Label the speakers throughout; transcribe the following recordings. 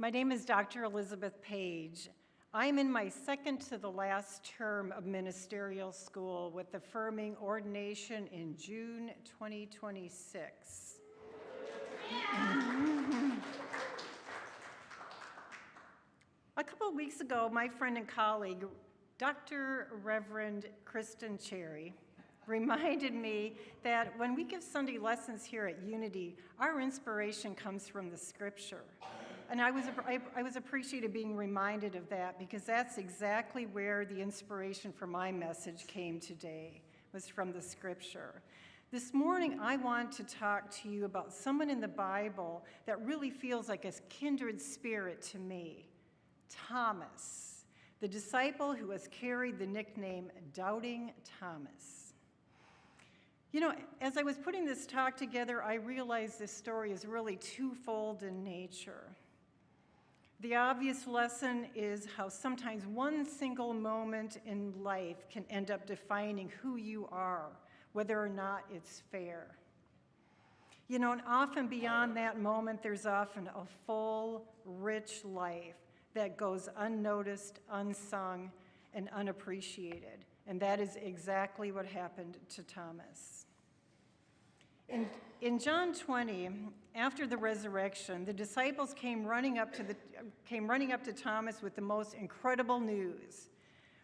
Speaker 1: My name is Dr. Elizabeth Page. I'm in my second to the last term of ministerial school with affirming ordination in June 2026. A couple of weeks ago, my friend and colleague, Dr. Reverend Kristen Cherry, reminded me that when we give Sunday lessons here at Unity, our inspiration comes from the scripture. And I was appreciative being reminded of that because that's exactly where the inspiration for my message came today, was from the scripture. This morning, I want to talk to you about someone in the Bible that really feels like a kindred spirit to me, Thomas, the disciple who has carried the nickname Doubting Thomas. You know, as I was putting this talk together, I realized this story is really twofold in nature. The obvious lesson is how sometimes one single moment in life can end up defining who you are, whether or not it's fair. You know, and often beyond that moment, there's often a full, rich life that goes unnoticed, unsung, and unappreciated. And that is exactly what happened to Thomas. In John 20, after the resurrection, the disciples came running up to Thomas with the most incredible news.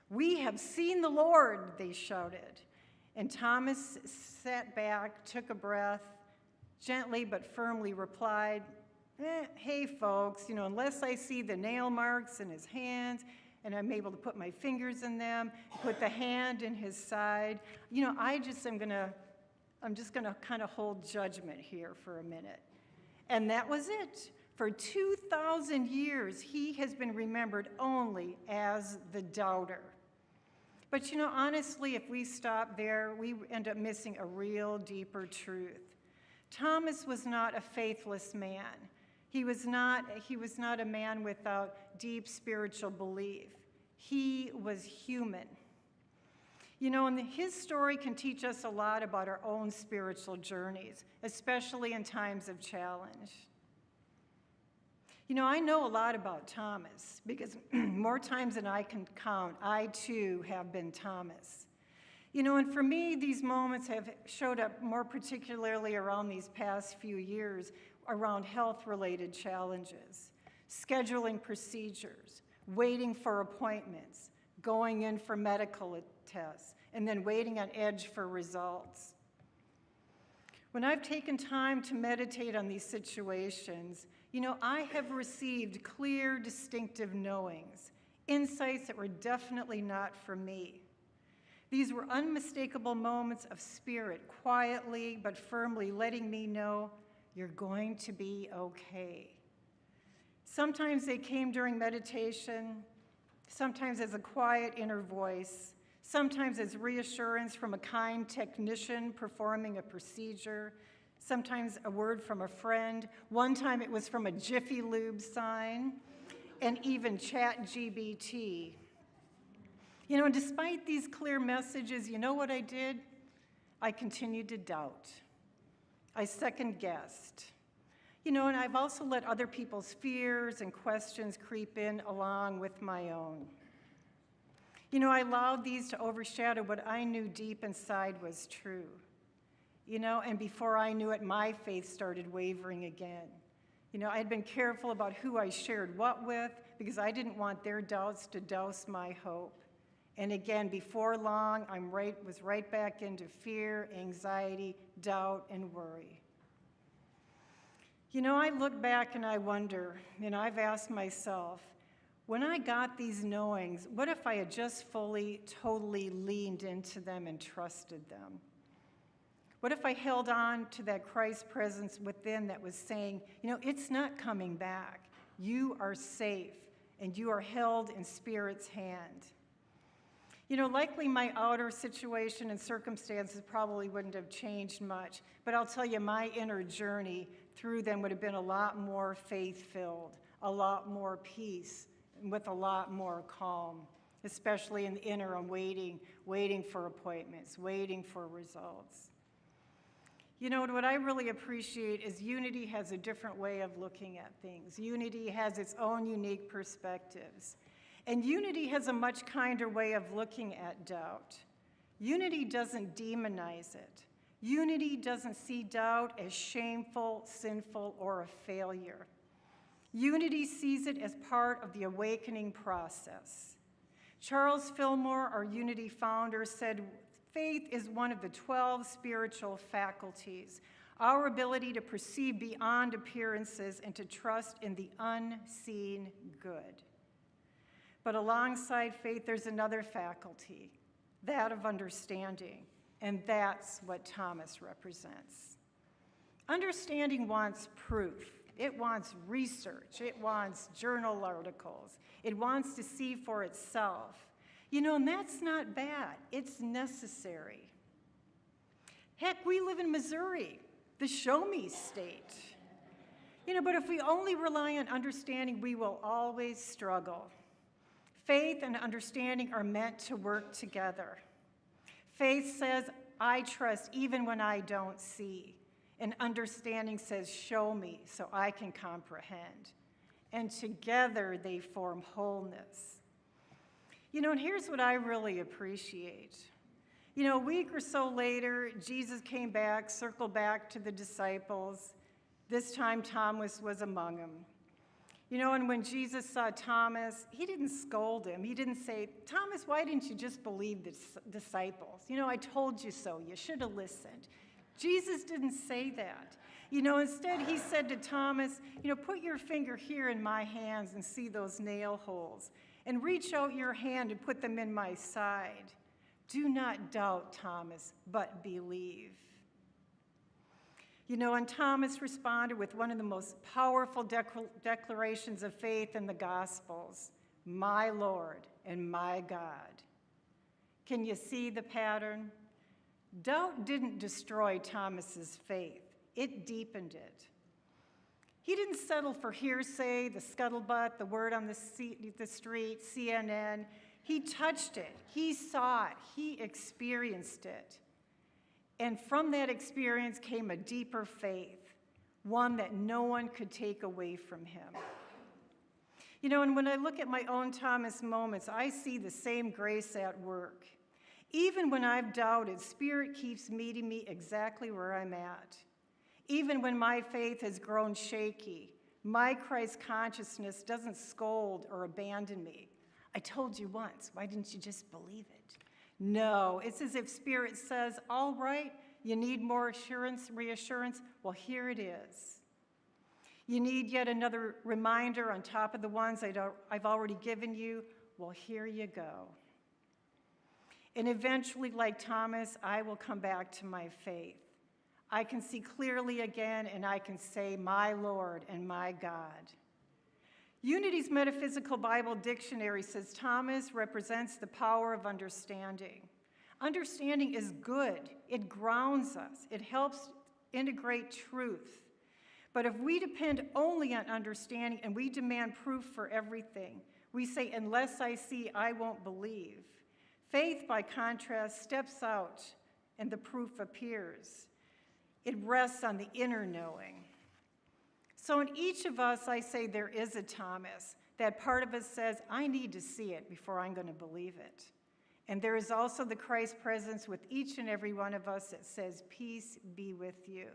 Speaker 1: "We have seen the Lord," they shouted. And Thomas sat back, took a breath, gently but firmly replied, "Hey folks, unless I see the nail marks in his hands and I'm able to put my fingers in them, put the hand in his side, I'm just gonna kind of hold judgment here for a minute." And that was it. For 2,000 years, he has been remembered only as the doubter. But honestly, if we stop there, we end up missing a real deeper truth. Thomas was not a faithless man. He was not a man without deep spiritual belief. He was human. And his story can teach us a lot about our own spiritual journeys, especially in times of challenge. I know a lot about Thomas because more times than I can count, I too have been Thomas. And for me, these moments have showed up more particularly around these past few years around health-related challenges, scheduling procedures, waiting for appointments, going in for medical tests, and then waiting on edge for results. When I've taken time to meditate on these situations, I have received clear, distinctive knowings, insights that were definitely not for me. These were unmistakable moments of spirit, quietly but firmly letting me know, you're going to be okay. Sometimes they came during meditation, sometimes as a quiet inner voice, sometimes as reassurance from a kind technician performing a procedure, sometimes a word from a friend. One time it was from a Jiffy Lube sign, and even ChatGPT. And despite these clear messages, you know what I did? I continued to doubt. I second-guessed. And I've also let other people's fears and questions creep in along with my own. I allowed these to overshadow what I knew deep inside was true. And before I knew it, my faith started wavering again. I'd been careful about who I shared what with because I didn't want their doubts to douse my hope. And again, before long, I was right back into fear, anxiety, doubt, and worry. I look back and I wonder, I've asked myself, when I got these knowings, what if I had just fully, totally leaned into them and trusted them? What if I held on to that Christ presence within that was saying, it's not coming back. You are safe, and you are held in Spirit's hand. Likely my outer situation and circumstances probably wouldn't have changed much, but I'll tell you, my inner journey through them would have been a lot more faith-filled, a lot more peace, and with a lot more calm, especially in the interim, waiting for appointments, waiting for results. You know, what I really appreciate is unity has a different way of looking at things. Unity has its own unique perspectives. And unity has a much kinder way of looking at doubt. Unity doesn't demonize it. Unity doesn't see doubt as shameful, sinful, or a failure. Unity sees it as part of the awakening process. Charles Fillmore, our Unity founder, said, "Faith is one of the 12 spiritual faculties, our ability to perceive beyond appearances and to trust in the unseen good." But alongside faith, there's another faculty, that of understanding, and that's what Thomas represents. Understanding wants proof. It wants research. It wants journal articles. It wants to see for itself. You know, and that's not bad. It's necessary. Heck, we live in Missouri, the show-me state. You know, but if we only rely on understanding, we will always struggle. Faith and understanding are meant to work together. Faith says, I trust even when I don't see. And understanding says, show me so I can comprehend. And together they form wholeness. You know, and here's what I really appreciate. You know, a week or so later, Jesus came back, circled back to the disciples. This time Thomas was among them. You know, and when Jesus saw Thomas, he didn't scold him. He didn't say, "Thomas, why didn't you just believe the disciples? You know, I told you so. You should have listened." Jesus didn't say that. You know, instead he said to Thomas, you know, "Put your finger here in my hands and see those nail holes. And reach out your hand and put them in my side. Do not doubt, Thomas, but believe." You know, and Thomas responded with one of the most powerful declarations of faith in the Gospels, "My Lord and my God." Can you see the pattern? Doubt didn't destroy Thomas's faith. It deepened it. He didn't settle for hearsay, the scuttlebutt, the word on the street, CNN. He touched it. He saw it. He experienced it. And from that experience came a deeper faith, one that no one could take away from him. You know, and when I look at my own Thomas moments, I see the same grace at work. Even when I've doubted, Spirit keeps meeting me exactly where I'm at. Even when my faith has grown shaky, my Christ consciousness doesn't scold or abandon me. "I told you once, why didn't you just believe it?" No, it's as if Spirit says, "All right, you need more reassurance? Well, here it is. You need yet another reminder on top of the ones I've already given you? Well, here you go." And eventually, like Thomas, I will come back to my faith. I can see clearly again, and I can say, "My Lord and my God." Unity's Metaphysical Bible Dictionary says Thomas represents the power of understanding. Understanding is good. It grounds us. It helps integrate truth. But if we depend only on understanding and we demand proof for everything, we say, "Unless I see, I won't believe." Faith, by contrast, steps out and the proof appears. It rests on the inner knowing. So in each of us, I say there is a Thomas. That part of us says, "I need to see it before I'm going to believe it." And there is also the Christ presence with each and every one of us that says, "Peace be with you."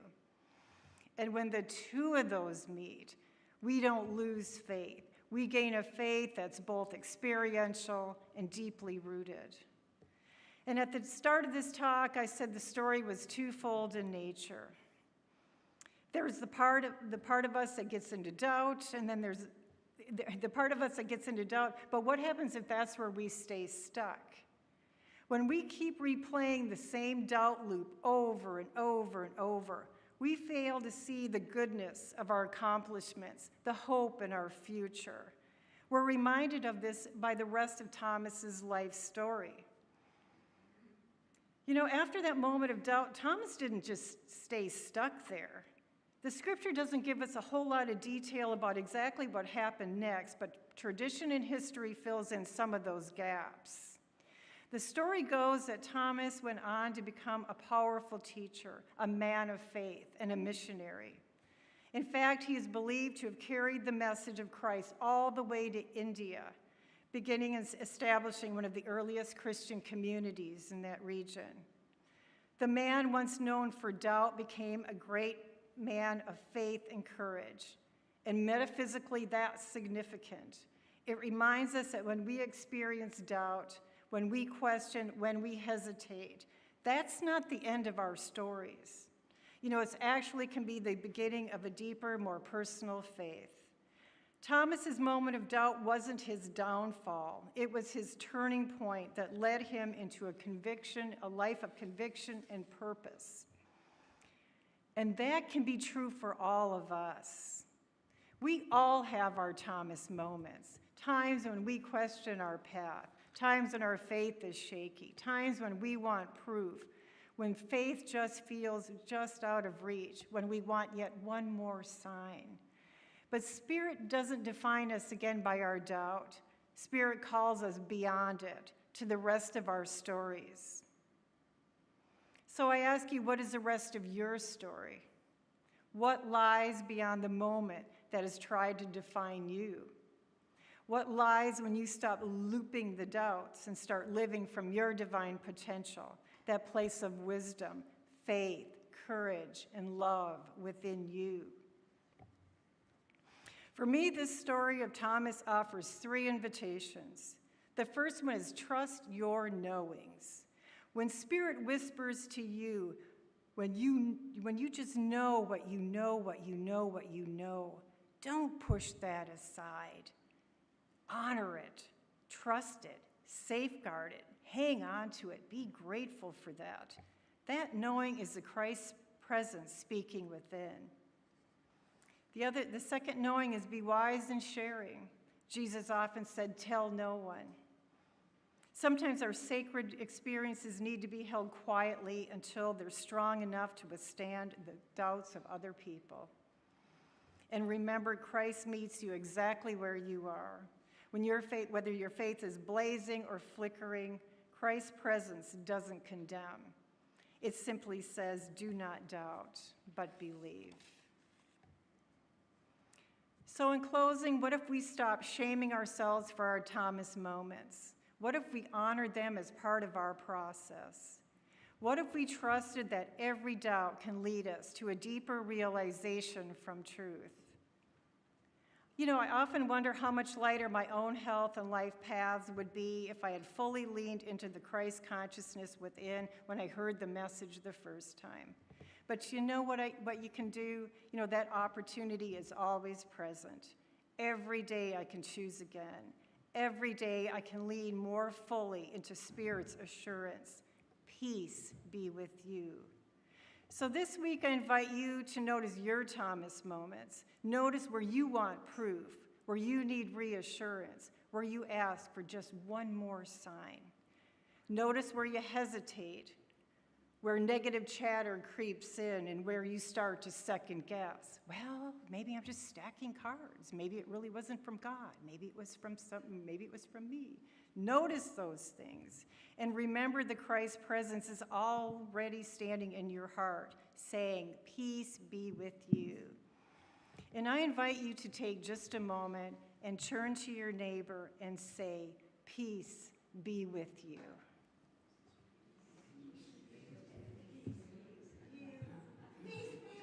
Speaker 1: And when the two of those meet, we don't lose faith. We gain a faith that's both experiential and deeply rooted. And at the start of this talk, I said the story was twofold in nature. There's the part of us that gets into doubt, and then there's the part of us that gets into doubt, but what happens if that's where we stay stuck? When we keep replaying the same doubt loop over and over and over, we fail to see the goodness of our accomplishments, the hope in our future. We're reminded of this by the rest of Thomas's life story. You know, after that moment of doubt, Thomas didn't just stay stuck there. The scripture doesn't give us a whole lot of detail about exactly what happened next, but tradition and history fills in some of those gaps. The story goes that Thomas went on to become a powerful teacher, a man of faith, and a missionary. In fact, he is believed to have carried the message of Christ all the way to India, beginning and establishing one of the earliest Christian communities in that region. The man once known for doubt became a great man of faith and courage. And metaphysically, that's significant. It reminds us that when we experience doubt, when we question, when we hesitate, that's not the end of our stories. You know, it actually can be the beginning of a deeper, more personal faith. Thomas's moment of doubt wasn't his downfall. It was his turning point that led him into a life of conviction and purpose. And that can be true for all of us. We all have our Thomas moments, times when we question our path, times when our faith is shaky, times when we want proof, when faith just feels just out of reach, when we want yet one more sign. But Spirit doesn't define us again by our doubt. Spirit calls us beyond it, to the rest of our stories. So I ask you, what is the rest of your story? What lies beyond the moment that has tried to define you? What lies when you stop looping the doubts and start living from your divine potential, that place of wisdom, faith, courage, and love within you? For me, this story of Thomas offers 3 invitations. The first one is trust your knowings. When Spirit whispers to you, when you just know what you know, what you know, what you know, don't push that aside. Honor it, trust it, safeguard it, hang on to it, be grateful for that. That knowing is the Christ's presence speaking within. The second knowing is be wise in sharing. Jesus often said, tell no one. Sometimes our sacred experiences need to be held quietly until they're strong enough to withstand the doubts of other people. And remember, Christ meets you exactly where you are. Whether your faith is blazing or flickering, Christ's presence doesn't condemn. It simply says, do not doubt, but believe. So in closing, what if we stop shaming ourselves for our Thomas moments? What if we honored them as part of our process? What if we trusted that every doubt can lead us to a deeper realization from truth? You know, I often wonder how much lighter my own health and life paths would be if I had fully leaned into the Christ consciousness within when I heard the message the first time. But you know what you can do? You know, that opportunity is always present. Every day I can choose again. Every day I can lean more fully into Spirit's assurance. Peace be with you. So this week I invite you to notice your Thomas moments. Notice where you want proof, where you need reassurance, where you ask for just one more sign. Notice where you hesitate, where negative chatter creeps in and where you start to second guess. Well, maybe I'm just stacking cards. Maybe it really wasn't from God. Maybe it was from maybe it was from me. Notice those things and remember the Christ presence is already standing in your heart saying, peace be with you. And I invite you to take just a moment and turn to your neighbor and say, peace be with you.